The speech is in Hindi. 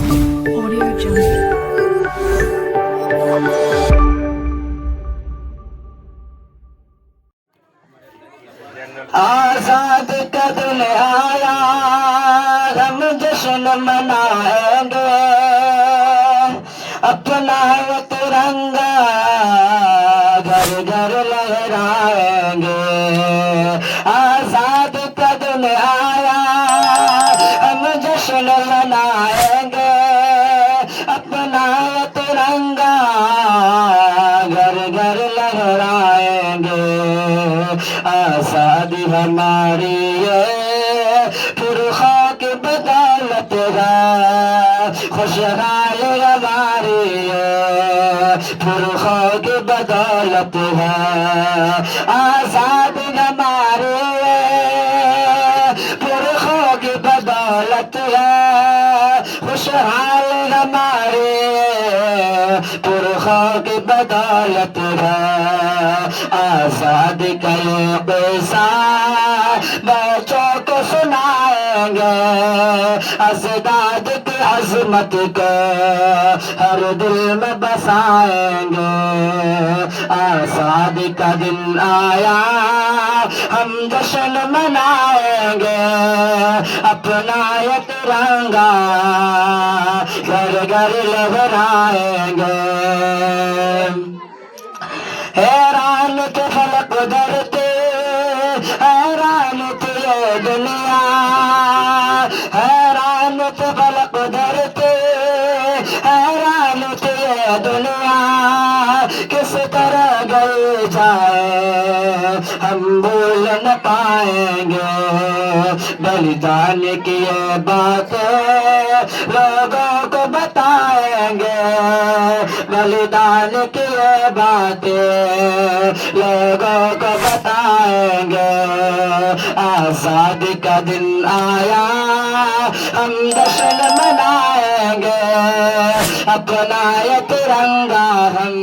Audio Jungle. आजाद कदम आया हम जश्न मनाएंगे अपना ये तिरंगा घर घर लहराएंगे। आजाद कदम आया हम जश्न मनाएंगे अपना ये तिरंगा घर घर लहराएंगे। आजादी हमारी है पुरखा की बदौलत है खुशहाल हमारी है पुरखा की बदौलत है। आजादी हमारी है पुरखा की बदौलत है खुशहाल हमारी पुरखा की बदौलत है। आजादी का ये पैसा बच्चों को सुनाएंगे अजदाद की अजमत को हर दिल में बसाएंगे। आजादी का दिन आया हम जश्न मनाएंगे अपना ये तिरंगा घर घर लहराएंगे। हैरान थे फलक धरते हैरान थे ये दुनिया हैरान थे फलक धरते हैरान थे ये दुनिया किस तरह गई जाए हम भूल न पाएंगे। बलिदान की ये बातें लोगों को बताएंगे बलिदान की ये बातें लोगों को बताएंगे। आजादी का दिन आया हम जश्न मनाएंगे अपना ये तिरंगा हम